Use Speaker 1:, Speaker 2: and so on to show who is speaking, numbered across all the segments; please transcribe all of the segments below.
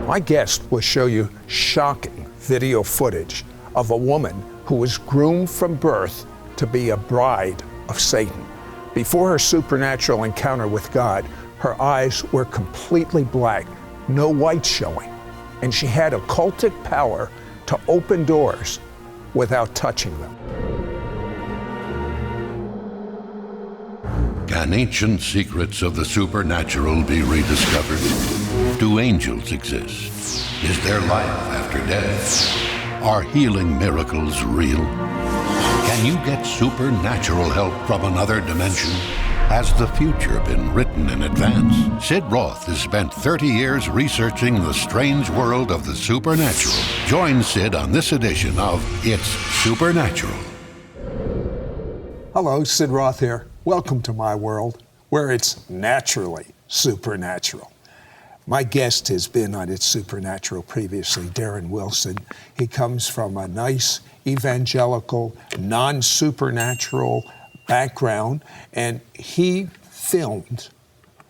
Speaker 1: My guest will show you shocking video footage of a woman who was groomed from birth to be a bride of Satan. Before her supernatural encounter with God, her eyes were completely black, no white showing, and she had occultic power to open doors without touching them.
Speaker 2: Can ancient secrets of the supernatural be rediscovered? Do angels exist? Is there life after death? Are healing miracles real? Can you get supernatural help from another dimension? Has the future been written in advance? Sid Roth has spent 30 years researching the strange world of the supernatural. Join Sid on this edition of It's Supernatural.
Speaker 1: Hello, Sid Roth here. Welcome to my world, where it's naturally supernatural. My guest has been on It's Supernatural previously, Darren Wilson. He comes from a nice evangelical, non-supernatural background, and he filmed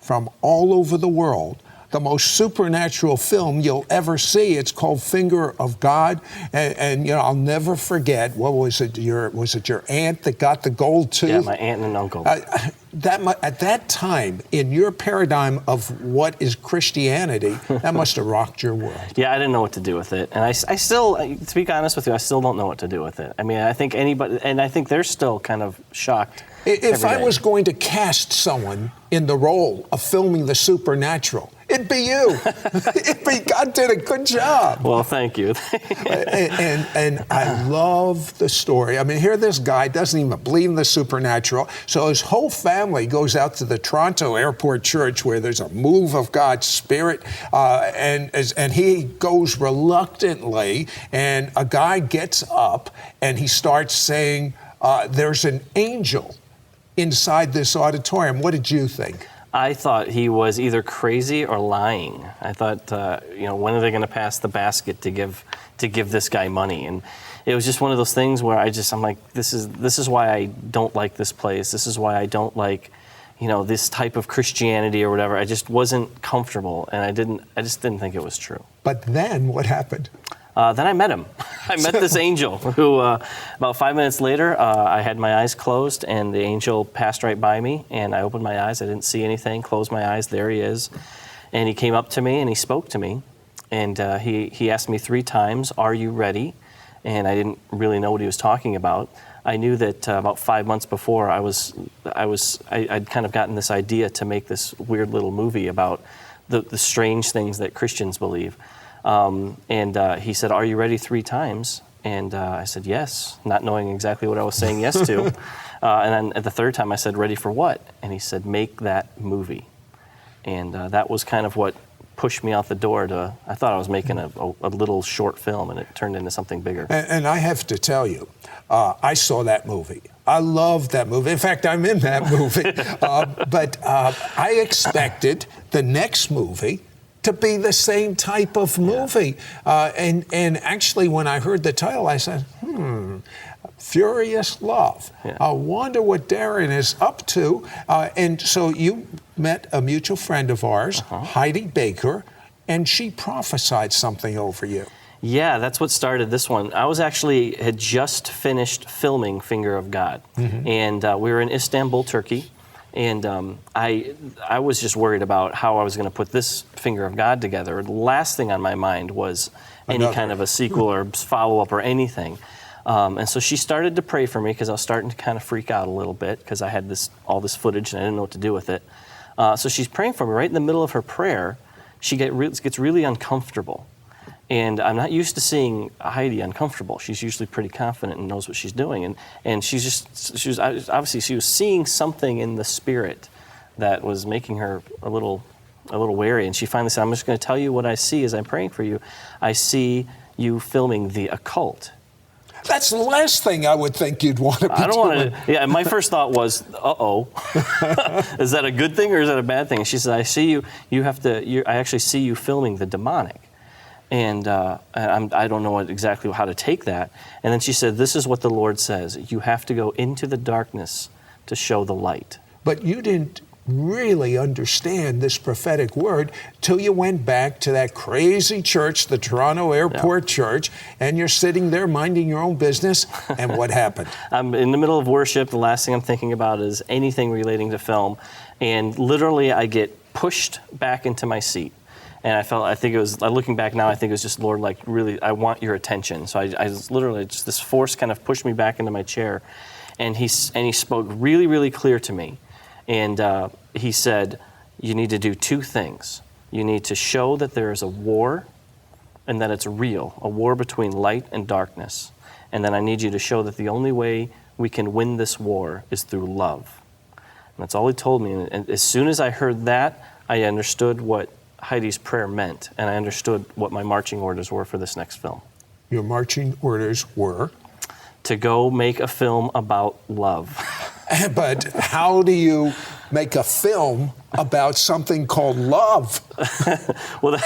Speaker 1: from all over the world the most supernatural film you'll ever see. It's called Finger of God, and you know, I'll never forget. What was it? Was it your aunt that got the gold tooth?
Speaker 3: Yeah, my aunt and uncle.
Speaker 1: At that time, in your paradigm of what is Christianity, that must have rocked your world.
Speaker 3: Yeah, I didn't know what to do with it, and I still, to be honest with you, I still don't know what to do with it. I mean, I think anybody, and I think they're still kind of shocked.
Speaker 1: If I was going to cast someone in the role of filming the supernatural, it'd be you. God did a good job.
Speaker 3: Well, thank you.
Speaker 1: and I love the story. I mean, here this guy doesn't even believe in the supernatural, so his whole family goes out to the Toronto Airport Church where there's a move of God's Spirit, and he goes reluctantly, and a guy gets up and he starts saying, there's an angel inside this auditorium. What did you think?
Speaker 3: I thought he was either crazy or lying. I thought, when are they going to pass the basket to give this guy money? And it was just one of those things where I'm like, this is why I don't like this place. This is why I don't like, this type of Christianity or whatever. I just wasn't comfortable, and I just didn't think it was true.
Speaker 1: But then what happened?
Speaker 3: Then I met him. I met this angel who, about 5 minutes later, I had my eyes closed and the angel passed right by me, and I opened my eyes. I didn't see anything, closed my eyes, there he is. And he came up to me and he spoke to me, and he asked me 3 times, "Are you ready?" And I didn't really know what he was talking about. I knew that about 5 months before I'd kind of gotten this idea to make this weird little movie about the strange things that Christians believe. He said, "Are you ready?" 3 times. And I said, "Yes," not knowing exactly what I was saying yes to. And then at the 3rd time I said, "Ready for what?" And he said, "Make that movie." And that was kind of what pushed me out the door I thought I was making a little short film, and it turned into something bigger.
Speaker 1: And I have to tell you, I saw that movie. I love that movie. In fact, I'm in that movie. But I expected the next movie to be the same type of movie. And actually, when I heard the title, I said, Furious Love. Yeah. I wonder what Darren is up to. And so you met a mutual friend of ours, Heidi Baker, and she prophesied something over you.
Speaker 3: Yeah, that's what started this one. I had just finished filming Finger of God. Mm-hmm. And we were in Istanbul, Turkey. And I was just worried about how I was going to put this Finger of God together. The last thing on my mind was any kind of a sequel or follow-up or anything. And so she started to pray for me because I was starting to kind of freak out a little bit because I had all this footage and I didn't know what to do with it. So she's praying for me. Right in the middle of her prayer, she gets really uncomfortable. And I'm not used to seeing Heidi uncomfortable. She's usually pretty confident and knows what she's doing. And she was seeing something in the spirit that was making her a little wary. And she finally said, "I'm just going to tell you what I see as I'm praying for you. I see you filming the occult."
Speaker 1: That's the last thing I would think you'd want to be doing.
Speaker 3: Yeah, my first thought was, uh-oh. Is that a good thing or is that a bad thing? And she said, "I see I actually see you filming the demonic." And I don't know exactly how to take that. And then she said, "This is what the Lord says. You have to go into the darkness to show the light."
Speaker 1: But you didn't really understand this prophetic word till you went back to that crazy church, the Toronto Airport Church, and you're sitting there minding your own business, and what happened?
Speaker 3: I'm in the middle of worship. The last thing I'm thinking about is anything relating to film, and literally I get pushed back into my seat. And looking back now, I think it was just, Lord, like, really, I want your attention. So I was literally, just this force kind of pushed me back into my chair. And he spoke really, really clear to me. And he said, you need to do two things. You need to show that there is a war and that it's real, a war between light and darkness. And then I need you to show that the only way we can win this war is through love. And that's all he told me. And as soon as I heard that, I understood what Heidi's prayer meant, and I understood what my marching orders were for this next film.
Speaker 1: Your marching orders were?
Speaker 3: To go make a film about love.
Speaker 1: But how do you make a film about something called love?
Speaker 3: Well,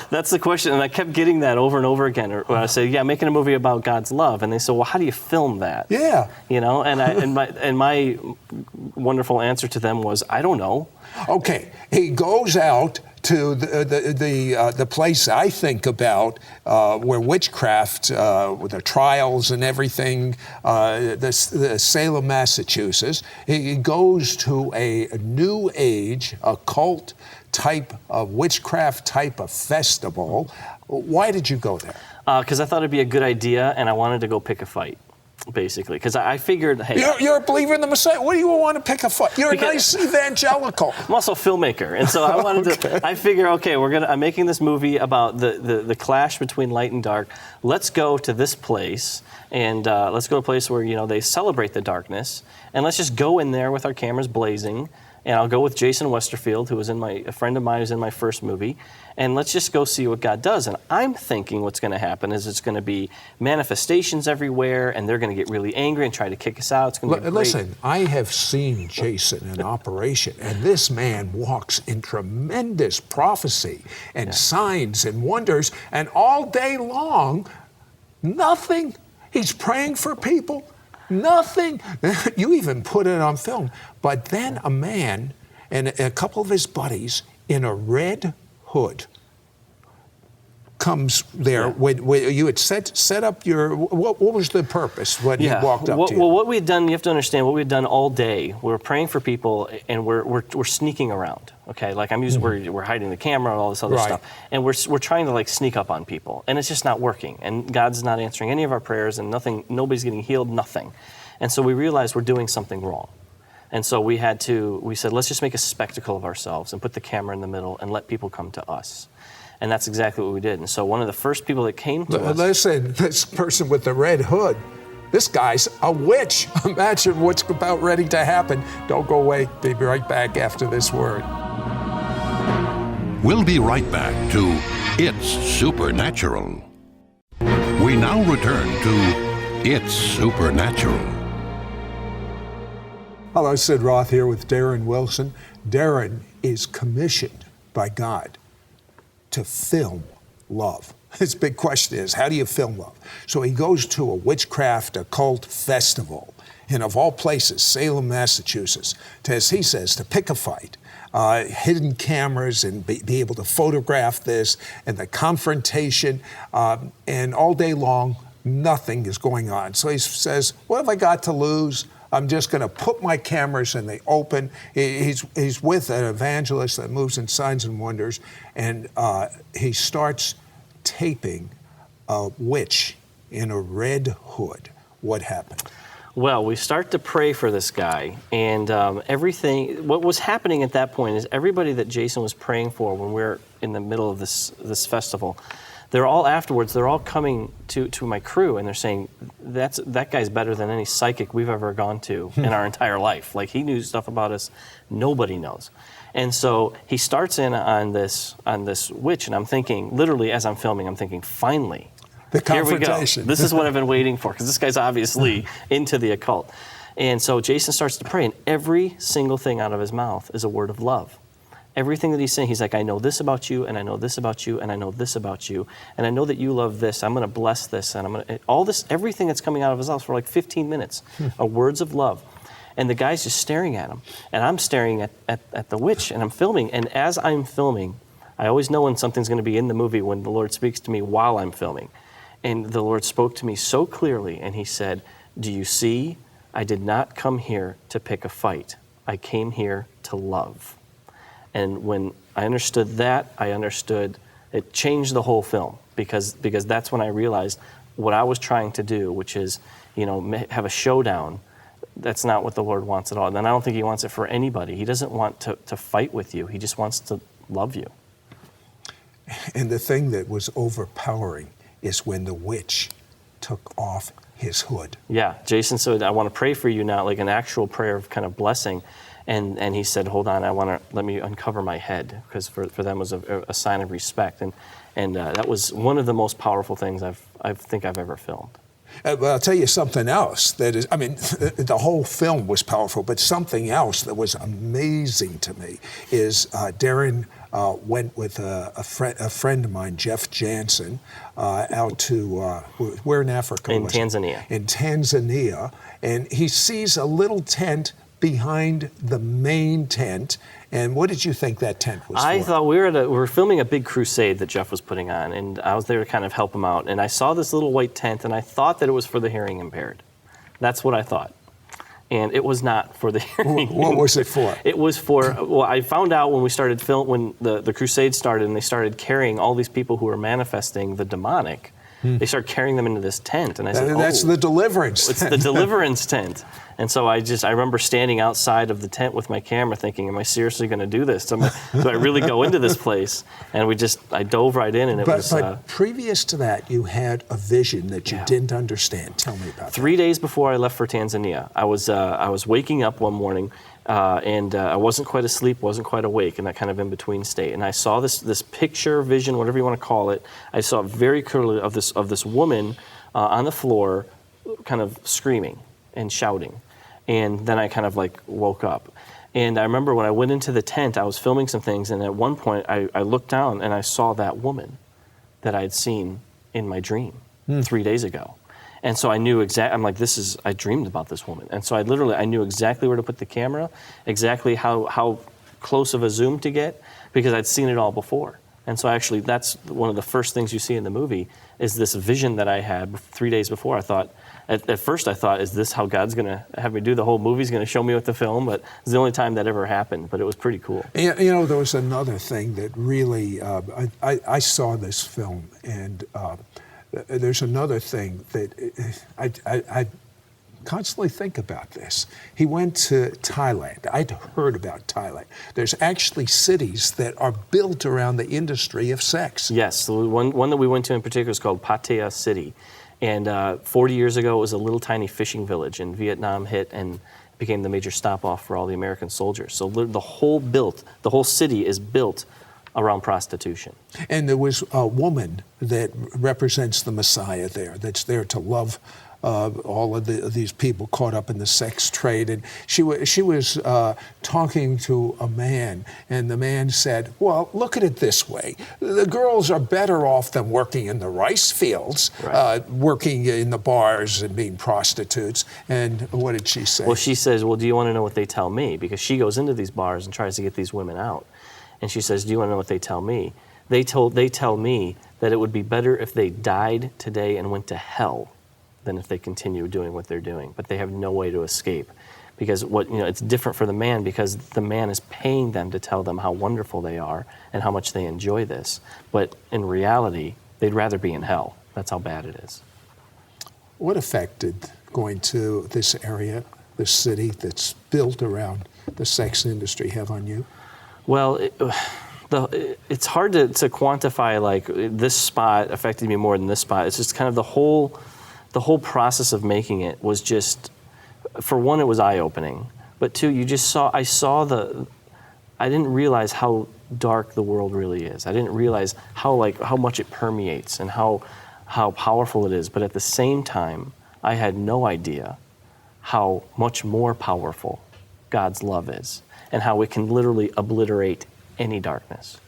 Speaker 3: that's the question, and I kept getting that over and over again. When I say, "Yeah, making a movie about God's love," and they said, "Well, how do you film that?"
Speaker 1: Yeah,
Speaker 3: you know, and my wonderful answer to them was, "I don't know."
Speaker 1: Okay, he goes out to the place I think about where witchcraft, with the trials and everything, the Salem, Massachusetts. He goes to a New Age, occult type of witchcraft type of festival. Why did you go there?
Speaker 3: Because I thought it'd be a good idea, and I wanted to go pick a fight. Basically, because I figured, hey,
Speaker 1: you're a believer in the Messiah. What do you want to pick a fight? You're a nice evangelical.
Speaker 3: I'm also a filmmaker, and so I wanted to. I figure, okay, I'm making this movie about the clash between light and dark. Let's go to this place, and let's go to a place where they celebrate the darkness, and let's just go in there with our cameras blazing. And I'll go with Jason Westerfield, who was a friend of mine who's in my first movie, and let's just go see what God does. And I'm thinking what's going to happen is it's going to be manifestations everywhere, and they're going to get really angry and try to kick us out. It's going to be great.
Speaker 1: Listen, I have seen Jason in operation, and this man walks in tremendous prophecy and signs and wonders, and all day long, nothing. He's praying for people. Nothing. You even put it on film. But then a man and a couple of his buddies in a red hood comes there. When you had set up your, what was the purpose when he walked up to you?
Speaker 3: Well, what we had done, you have to understand, what we had done all day, we were praying for people, and we're sneaking around. Okay, like I'm using, we're hiding the camera and all this other stuff, and we're trying to like sneak up on people, and it's just not working, and God's not answering any of our prayers, and nobody's getting healed, nothing, and so we realized we're doing something wrong, and so we said, let's just make a spectacle of ourselves and put the camera in the middle and let people come to us. And that's exactly what we did. And so one of the first people that came to us...
Speaker 1: Listen, this person with the red hood, this guy's a witch. Imagine what's about ready to happen. Don't go away. Be right back after this word.
Speaker 2: We'll be right back to It's Supernatural. We now return to It's Supernatural.
Speaker 1: Hello, Sid Roth here with Darren Wilson. Darren is commissioned by God to film love. His big question is, how do you film love? So he goes to a witchcraft occult festival, and of all places, Salem, Massachusetts, as he says, to pick a fight. Hidden cameras and be able to photograph this, and the confrontation, and all day long, nothing is going on. So he says, what have I got to lose? I'm just going to put my cameras in the open. He's with an evangelist that moves in signs and wonders, and he starts taping a witch in a red hood. What happened?
Speaker 3: Well, we start to pray for this guy, and what was happening at that point is everybody that Jason was praying for when we were in the middle of this festival, they're all coming to my crew, and they're saying, that guy's better than any psychic we've ever gone to in our entire life. Like, he knew stuff about us nobody knows. And so he starts in on this witch, and I'm thinking, literally as I'm filming, I'm thinking, finally,
Speaker 1: the confrontation.
Speaker 3: Here we go. This is what I've been waiting for, because this guy's obviously into the occult. And so Jason starts to pray, and every single thing out of his mouth is a word of love. Everything that he's saying, he's like, I know this about you, and I know this about you, and I know this about you, and I know that you love this. I'm going to bless this, and I'm going to all this. Everything that's coming out of his mouth for like 15 minutes are words of love. And the guy's just staring at him. And I'm staring at the witch, and I'm filming. And as I'm filming, I always know when something's going to be in the movie when the Lord speaks to me while I'm filming. And the Lord spoke to me so clearly, and he said, "Do you see? I did not come here to pick a fight. I came here to love." And when I understood that, it changed the whole film, because that's when I realized what I was trying to do, which is, have a showdown. That's not what the Lord wants at all. And I don't think he wants it for anybody. He doesn't want to fight with you. He just wants to love you.
Speaker 1: And the thing that was overpowering is when the witch took off his hood.
Speaker 3: Yeah, Jason said, "I want to pray for you now," like an actual prayer of kind of blessing. And he said, "Hold on, let me uncover my head," because for them it was a sign of respect. And that was one of the most powerful things I think I've ever filmed.
Speaker 1: Well, I'll tell you something else that is, the whole film was powerful, but something else that was amazing to me is Darren went with a friend of mine, Jeff Jansen, out to, where in Africa?
Speaker 3: In Tanzania.
Speaker 1: In Tanzania, and he sees a little tent behind the main tent. And what did you think that tent was for?
Speaker 3: I thought we were filming a big crusade that Jeff was putting on, and I was there to kind of help him out. And I saw this little white tent, and I thought that it was for the hearing impaired. That's what I thought. And it was not for the hearing impaired.
Speaker 1: What was it for?
Speaker 3: It was for, well, I found out when we started when the crusade started, and they started carrying all these people who were manifesting the demonic. They started carrying them into this tent, and I said,
Speaker 1: that's the deliverance tent.
Speaker 3: It's the deliverance tent. And so I remember standing outside of the tent with my camera thinking, am I seriously going to do this? Do I really go into this place? And I dove right in, and it was...
Speaker 1: But previous to that, you had a vision that you didn't understand. Tell me about that.
Speaker 3: 3 days before I left for Tanzania, I was waking up one morning, and I wasn't quite asleep, wasn't quite awake, in that kind of in-between state. And I saw this picture, vision, whatever you want to call it. I saw it very clearly of this woman on the floor kind of screaming and shouting. And then I kind of woke up. And I remember when I went into the tent, I was filming some things, and at one point I looked down and I saw that woman that I had seen in my dream 3 days ago. And so I knew I dreamed about this woman. And so I knew exactly where to put the camera, exactly how close of a zoom to get, because I'd seen it all before. And so actually that's one of the first things you see in the movie is this vision that I had 3 days before. I thought, at first I thought, is this how God's going to have me do the whole movie? He's going to show me what to film, but it's the only time that ever happened, but it was pretty cool.
Speaker 1: There was another thing that really, I saw this film, and there's another thing that I constantly think about this. He went to Thailand. I'd heard about Thailand. There's actually cities that are built around the industry of sex.
Speaker 3: Yes, the one that we went to in particular is called Pattaya City. And 40 years ago, it was a little tiny fishing village, and Vietnam hit and became the major stop-off for all the American soldiers. So the whole city is built around prostitution.
Speaker 1: And there was a woman that represents the Messiah there, that's there to love all of these people caught up in the sex trade. And she was talking to a man, and the man said, well, look at it this way. The girls are better off than working in the rice fields, working in the bars and being prostitutes. And what did she say?
Speaker 3: Well, she says, well, do you want to know what they tell me? Because she goes into these bars and tries to get these women out. And she says, do you want to know what they tell me? They tell me that it would be better if they died today and went to hell than if they continue doing what they're doing. But they have no way to escape. Because it's different for the man, because the man is paying them to tell them how wonderful they are and how much they enjoy this. But in reality, they'd rather be in hell. That's how bad it is.
Speaker 1: What effect did going to this area, this city that's built around the sex industry have on you?
Speaker 3: Well, it's hard to quantify, like, this spot affected me more than this spot. It's just kind of the whole process of making it was just, for one, it was eye-opening. But two, I didn't realize how dark the world really is. I didn't realize how much it permeates and how powerful it is. But at the same time, I had no idea how much more powerful God's love is and how it can literally obliterate any darkness.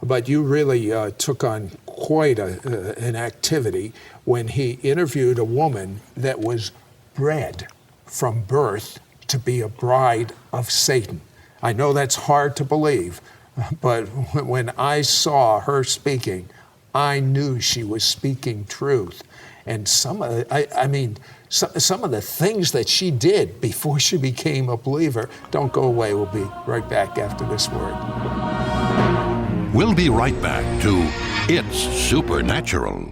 Speaker 1: But you really took on quite an activity when he interviewed a woman that was bred from birth to be a bride of Satan. I know that's hard to believe, but when I saw her speaking, I knew she was speaking truth. And some of the things that she did before she became a believer. Don't go away. We'll be right back after this word.
Speaker 2: We'll be right back to It's Supernatural.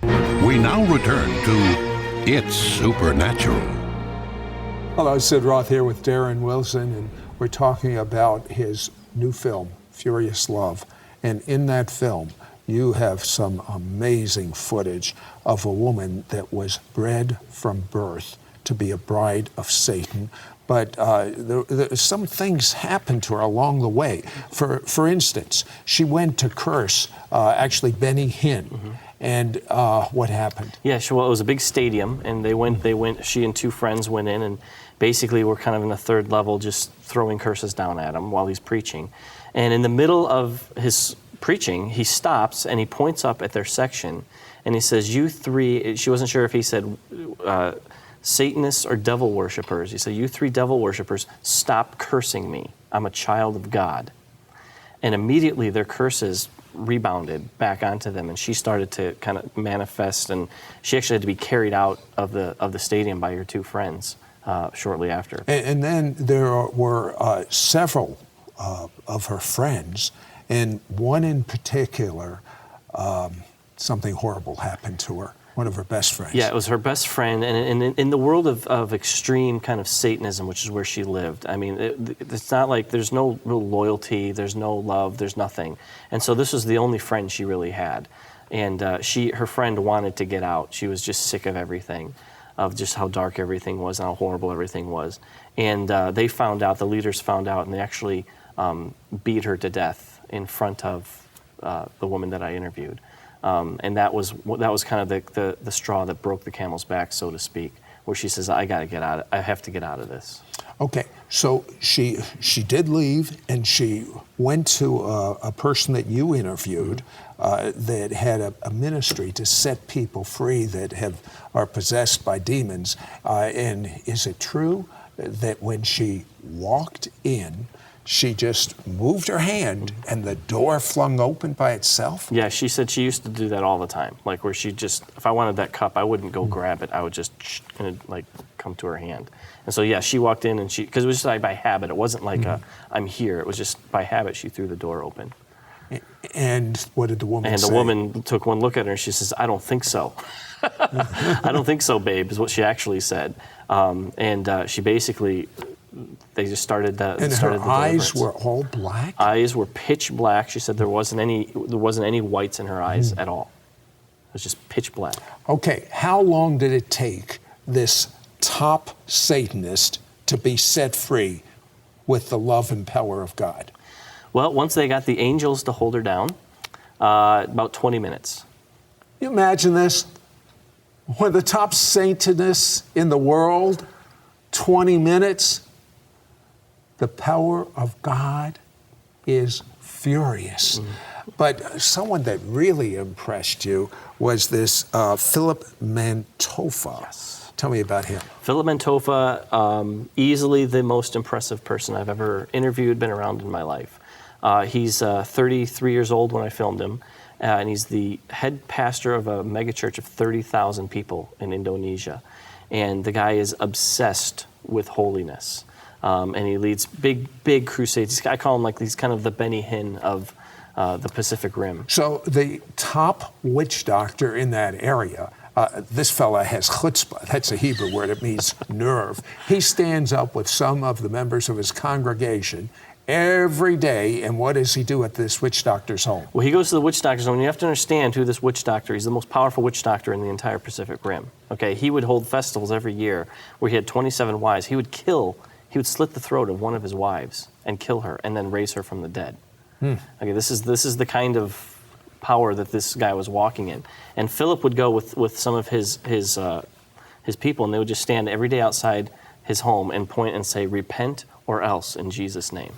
Speaker 2: We now return to It's Supernatural.
Speaker 1: Hello, Sid Roth here with Darren Wilson, and we're talking about his new film, Furious Love. And in that film, you have some amazing footage of a woman that was bred from birth to be a bride of Satan. But some things happened to her along the way. For instance, she went to curse actually Benny Hinn. Mm-hmm. And what happened?
Speaker 3: Yeah, well, it was a big stadium, and they went. She and two friends went in, and basically were kind of in the third level, just throwing curses down at him while he's preaching. And in the middle of his preaching, he stops and he points up at their section, and he says, "You three." She wasn't sure if he said Satanists or devil worshippers. He said, "You three devil worshippers, stop cursing me. I'm a child of God." And immediately their curses rebounded back onto them, and she started to kind of manifest, and she actually had to be carried out of the stadium by her two friends shortly after.
Speaker 1: And then there were several of her friends, and one in particular, something horrible happened to her. One of her best friends.
Speaker 3: Yeah, it was her best friend, and in the world of extreme kind of Satanism, which is where she lived, I mean, it's not like there's no real loyalty, there's no love, there's nothing. And so this was the only friend she really had. And her friend wanted to get out. She was just sick of everything, of just how dark everything was and how horrible everything was. And they found out, the leaders found out, and they actually beat her to death in front of the woman that I interviewed. And that was kind of the straw that broke the camel's back, so to speak, where she says, I have to get out of this.
Speaker 1: Okay, so she did leave, and she went to a person that you interviewed that had a ministry to set people free that are possessed by demons. And is it true that when she walked in, she just moved her hand and the door flung open by itself?
Speaker 3: Yeah, she said she used to do that all the time. Like where she just, if I wanted that cup, I wouldn't go grab it. I would just come to her hand. And so, yeah, she walked in and because it was just like by habit. It wasn't like I'm here. It was just by habit she threw the door open.
Speaker 1: And what did the woman say?
Speaker 3: And the woman took one look at her and she says, I don't think so. I don't think so, babe, is what she actually said. She basically... They just started the.
Speaker 1: And her eyes were all black?
Speaker 3: Eyes were pitch black. She said there wasn't any whites in her eyes at all. It was just pitch black.
Speaker 1: Okay, how long did it take this top Satanist to be set free with the love and power of God?
Speaker 3: Well, once they got the angels to hold her down, about 20 minutes.
Speaker 1: You imagine this? One of the top Satanists in the world, 20 minutes? The power of God is furious. But someone that really impressed you was this Philip Mantofa.
Speaker 3: Yes.
Speaker 1: Tell me about him.
Speaker 3: Philip Mantofa, easily the most impressive person I've ever interviewed, been around in my life. He's 33 years old when I filmed him, and he's the head pastor of a megachurch of 30,000 people in Indonesia. And the guy is obsessed with holiness. And he leads big crusades. I call him he's kind of the Benny Hinn of the Pacific Rim.
Speaker 1: So the top witch doctor in that area, this fella has chutzpah. That's a Hebrew word. It means nerve. He stands up with some of the members of his congregation every day, and what does he do at this witch doctor's home?
Speaker 3: Well, he goes to the witch doctor's home. You have to understand who this witch doctor is. He's the most powerful witch doctor in the entire Pacific Rim. Okay, he would hold festivals every year where he had 27 wives. He would slit the throat of one of his wives and kill her, and then raise her from the dead. Okay, this is the kind of power that this guy was walking in. And Philip would go with some of his people, and they would just stand every day outside his home and point and say, "Repent or else," in Jesus' name.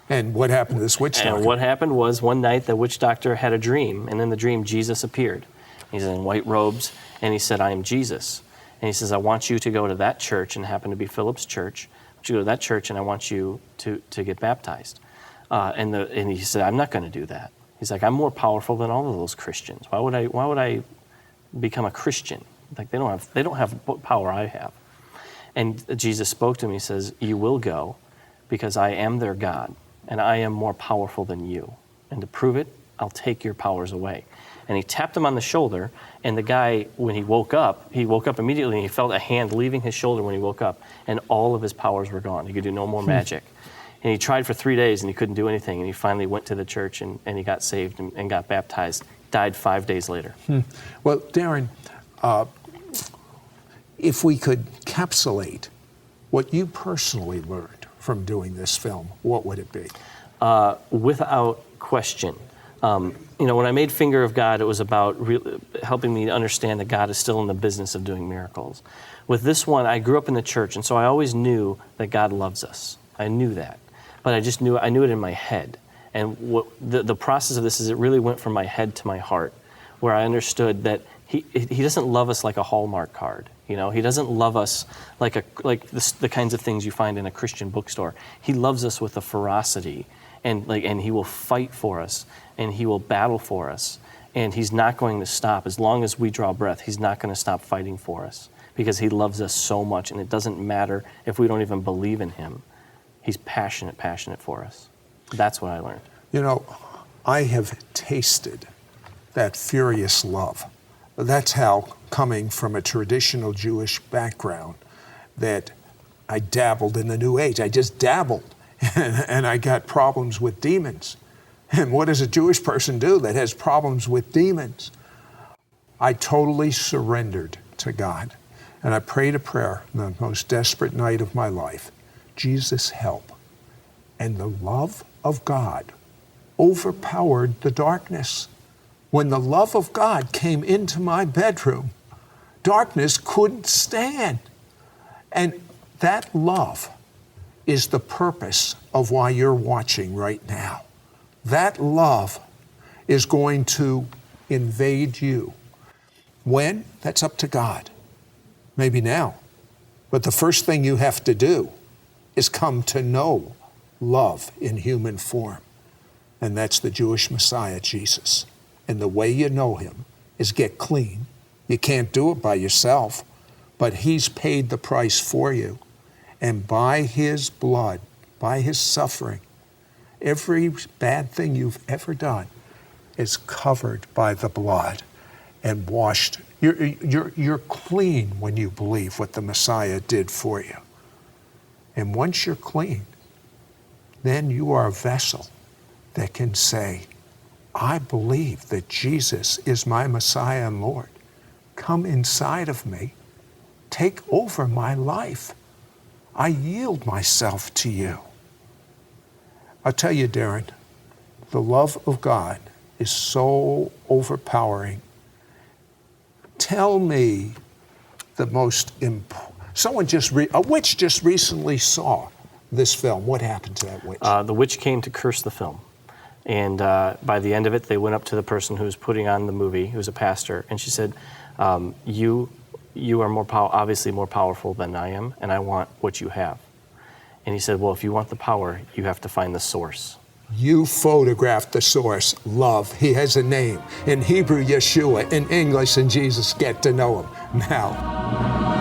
Speaker 1: And what happened to this witch doctor?
Speaker 3: And what happened was one night the witch doctor had a dream, and in the dream Jesus appeared. He's in white robes, and he said, "I am Jesus." And he says, I want you to go to that church, and it happened to be Philip's church. I want you to go to that church, and I want you to get baptized. And he said, I'm not going to do that. He's like, I'm more powerful than all of those Christians. Why would I become a Christian? Like they don't have what power I have. And Jesus spoke to him. He says, you will go because I am their God and I am more powerful than you. And to prove it, I'll take your powers away. And he tapped him on the shoulder, and the guy, when he woke up immediately, and he felt a hand leaving his shoulder when he woke up, and all of his powers were gone. He could do no more magic. And he tried for 3 days, and he couldn't do anything, and he finally went to the church, and he got saved and got baptized, died 5 days later.
Speaker 1: Well, Darren, if we could encapsulate what you personally learned from doing this film, what would it be?
Speaker 3: Without question. When I made Finger of God, it was about helping me to understand that God is still in the business of doing miracles. With this one, I grew up in the church, and so I always knew that God loves us. I knew that. But I knew it in my head. And what the process of this is it really went from my head to my heart, where I understood that He doesn't love us like a Hallmark card. He doesn't love us like the kinds of things you find in a Christian bookstore. He loves us with a ferocity, and he will fight for us, and he will battle for us, and he's not going to stop. As long as we draw breath, he's not going to stop fighting for us because he loves us so much, and it doesn't matter if we don't even believe in him. He's passionate for us. That's what I learned.
Speaker 1: I have tasted that furious love. That's how, coming from a traditional Jewish background, that I dabbled in the New Age. I just dabbled, and I got problems with demons. And what does a Jewish person do that has problems with demons? I totally surrendered to God, and I prayed a prayer on the most desperate night of my life. Jesus, help. And the love of God overpowered the darkness. When the love of God came into my bedroom, darkness couldn't stand. And that love is the purpose of why you're watching right now. That love is going to invade you. When? That's up to God. Maybe now. But the first thing you have to do is come to know love in human form. And that's the Jewish Messiah, Jesus. And the way you know him is get clean. You can't do it by yourself, but he's paid the price for you. And by his blood, by his suffering, every bad thing you've ever done is covered by the blood and washed. You're clean when you believe what the Messiah did for you. And once you're clean, then you are a vessel that can say, I believe that Jesus is my Messiah and Lord. Come inside of me. Take over my life. I yield myself to you. I'll tell you, Darren, the love of God is so overpowering. Tell me the most a witch just recently saw this film. What happened to that witch?
Speaker 3: The witch came to curse the film. And by the end of it, they went up to the person who was putting on the movie, who was a pastor, and she said, you are obviously more powerful than I am, and I want what you have. And he said, well, if you want the power, you have to find the source.
Speaker 1: You photographed the source, love. He has a name. In Hebrew, Yeshua. In English, and Jesus. Get to know him now.